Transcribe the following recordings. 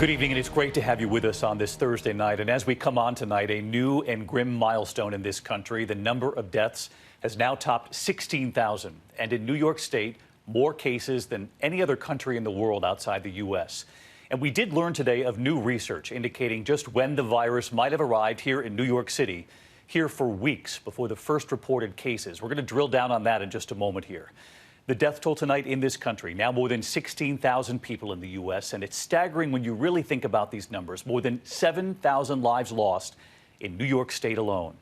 Good evening, and it's great to have you with us on this Thursday night. And as we come on tonight, a new and grim milestone in this country. The number of deaths has now topped 16,000. And in New York State, more cases than any other country in the world outside the U.S. And we did learn today of new research indicating just when the virus might have arrived here in New York City, here for weeks before the first reported cases. We're going to drill down on that in just a moment here. The death toll tonight in this country, now more than 16,000 people in the U.S., and it's staggering when you really think about these numbers. More than 7,000 lives lost in New York State alone.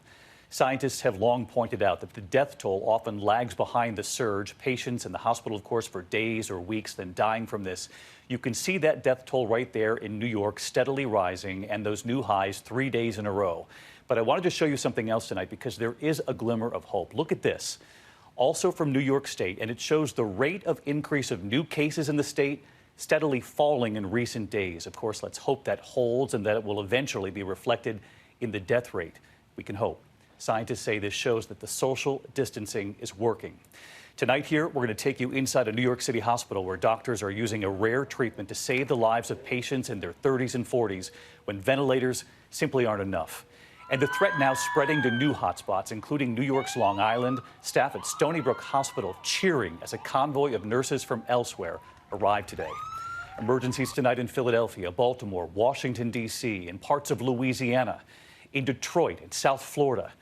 Scientists have long pointed out that the death toll often lags behind the surge. Patients in the hospital, of course, for days or weeks, then dying from this. You can see that death toll right there in New York, steadily rising, and those new highs 3 days in a row. But I wanted to show you something else tonight because there is a glimmer of hope. Look at this. Also from New York State, and it shows the rate of increase of new cases in the state steadily falling in recent days. Of course, let's hope that holds and that it will eventually be reflected in the death rate. We can hope. Scientists say this shows that the social distancing is working. Tonight here, we're going to take you inside a New York City hospital where doctors are using a rare treatment to save the lives of patients in their 30s and 40s when ventilators simply aren't enough. And the threat now spreading to new hotspots, including New York's Long Island. Staff at Stony Brook Hospital cheering as a convoy of nurses from elsewhere arrived today. Emergencies tonight in Philadelphia, Baltimore, Washington, D.C., and parts of Louisiana, in Detroit and South Florida.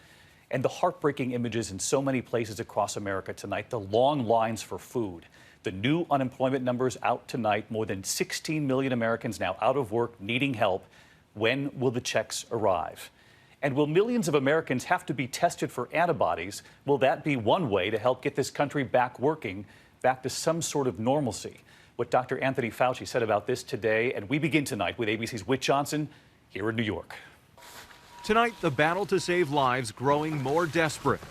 And the heartbreaking images in so many places across America tonight, the long lines for food. The new unemployment numbers out tonight, more than 16 million Americans now out of work, needing help. When will the checks arrive? And will millions of Americans have to be tested for antibodies? Will that be one way to help get this country back working, back to some sort of normalcy? What Dr. Anthony Fauci said about this today, and we begin tonight with ABC's Whit Johnson here in New York. Tonight, the battle to save lives growing more desperate.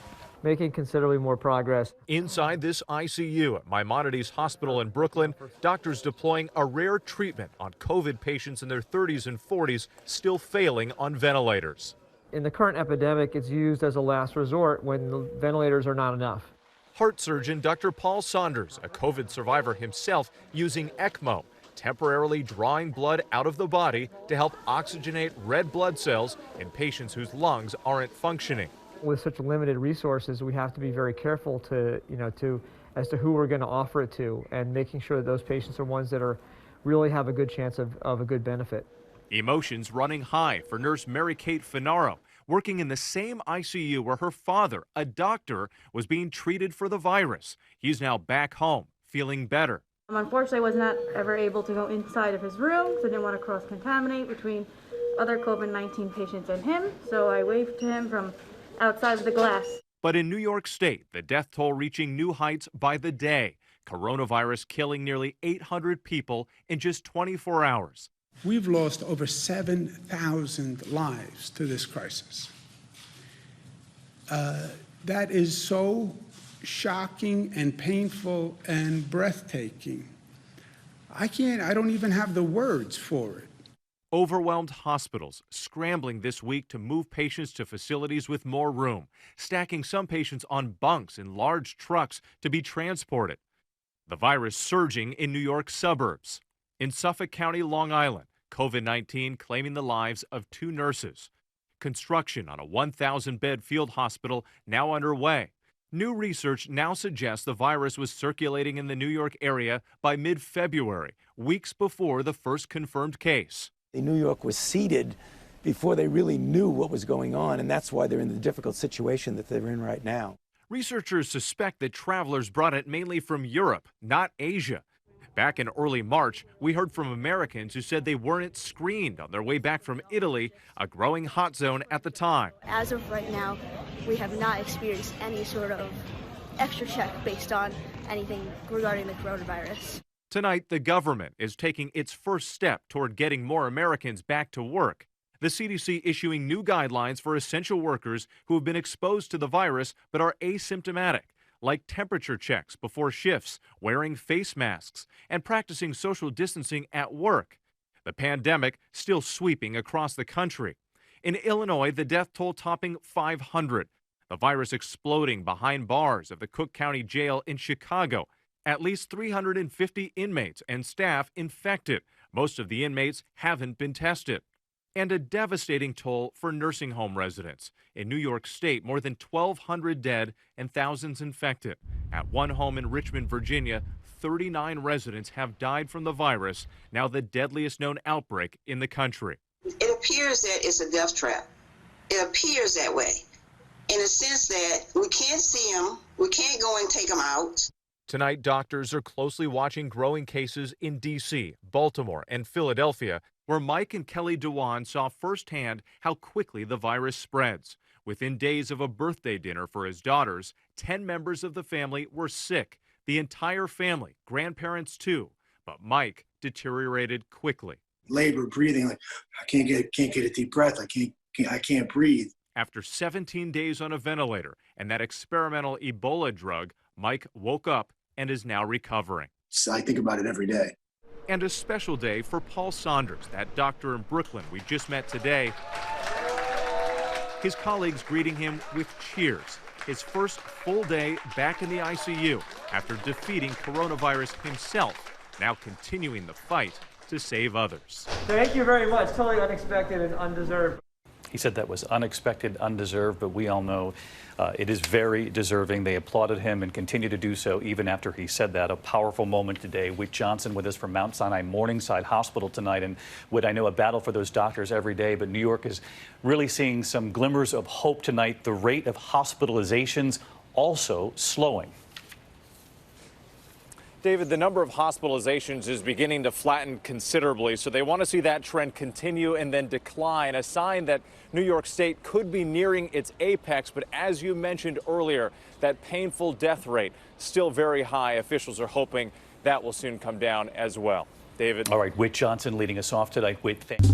Making considerably more progress. Inside this ICU at Maimonides Hospital in Brooklyn, doctors deploying a rare treatment on COVID patients in their 30s and 40s still failing on ventilators. In the current epidemic, it's used as a last resort when the ventilators are not enough. Heart surgeon Dr. Paul Saunders, a COVID survivor himself, using ECMO, temporarily drawing blood out of the body to help oxygenate red blood cells in patients whose lungs aren't functioning. With such limited resources, we have to be very careful as to who we're going to offer it to, and making sure that those patients are ones that really have a good chance of a good benefit. Emotions running high for nurse Mary-Kate Finaro, working in the same ICU where her father, a doctor, was being treated for the virus. He's now back home, feeling better. Unfortunately, I was not ever able to go inside of his room, so I didn't want to cross-contaminate between other COVID-19 patients and him, so I waved to him from outside of the glass. But in New York State, the death toll reaching new heights by the day. Coronavirus killing nearly 800 people in just 24 hours. We've lost over 7,000 lives to this crisis. That is so shocking and painful and breathtaking. I don't even have the words for it. Overwhelmed hospitals scrambling this week to move patients to facilities with more room, stacking some patients on bunks in large trucks to be transported. The virus surging in New York suburbs. In Suffolk County, Long Island, COVID-19 claiming the lives of 2 nurses. Construction on a 1,000-bed field hospital now underway. New research now suggests the virus was circulating in the New York area by mid-February, weeks before the first confirmed case. New York was seeded before they really knew what was going on, and that's why they're in the difficult situation that they're in right now. Researchers suspect that travelers brought it mainly from Europe, not Asia. Back in early March, we heard from Americans who said they weren't screened on their way back from Italy, a growing hot zone at the time. As of right now, we have not experienced any sort of extra check based on anything regarding the coronavirus. Tonight, the government is taking its first step toward getting more Americans back to work. The CDC issuing new guidelines for essential workers who have been exposed to the virus but are asymptomatic, like temperature checks before shifts, wearing face masks, and practicing social distancing at work. The pandemic still sweeping across the country. In Illinois, the death toll topping 500. The virus exploding behind bars of the Cook County Jail in Chicago. At least 350 inmates and staff infected, Most of the inmates haven't been tested. And a devastating toll for nursing home residents. In New York State, more than 1,200 dead and thousands infected. At one home in Richmond, Virginia, 39 residents have died from the virus, now the deadliest known outbreak in the country. It appears that it's a death trap. It appears that way, in a sense that we can't see them, we can't go and take them out. Tonight, doctors are closely watching growing cases in D.C., Baltimore, and Philadelphia, where Mike and Kelly Dewan saw firsthand how quickly the virus spreads. Within days of a birthday dinner for his daughters, 10 members of the family were sick. The entire family, grandparents too. But Mike deteriorated quickly. Labor, breathing, like I can't get a deep breath. I can't breathe. After 17 days on a ventilator and that experimental Ebola drug, Mike woke up and is now recovering. So I think about it every day. And a special day for Paul Saunders, that doctor in Brooklyn we just met today. His colleagues greeting him with cheers. His first full day back in the ICU after defeating coronavirus himself, now continuing the fight to save others. Thank you very much. Totally unexpected and undeserved. He said that was unexpected, undeserved, but we all know it is very deserving. They applauded him and continue to do so even after he said that. A powerful moment today. Whit Johnson with us from Mount Sinai Morningside Hospital tonight. And Whit, I know a battle for those doctors every day, but New York is really seeing some glimmers of hope tonight. The rate of hospitalizations also slowing. David, the number of hospitalizations is beginning to flatten considerably, so they want to see that trend continue and then decline, a sign that New York State could be nearing its apex. But as you mentioned earlier, that painful death rate still very high. Officials are hoping that will soon come down as well. David. All right, Whit Johnson leading us off tonight. Whit, thanks.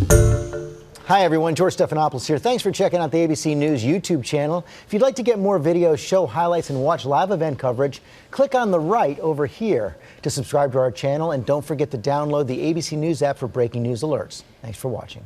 Hi, everyone. George Stephanopoulos here. Thanks for checking out the ABC News YouTube channel. If you'd like to get more videos, show highlights, and watch live event coverage, click on the right over here to subscribe to our channel. And don't forget to download the ABC News app for breaking news alerts. Thanks for watching.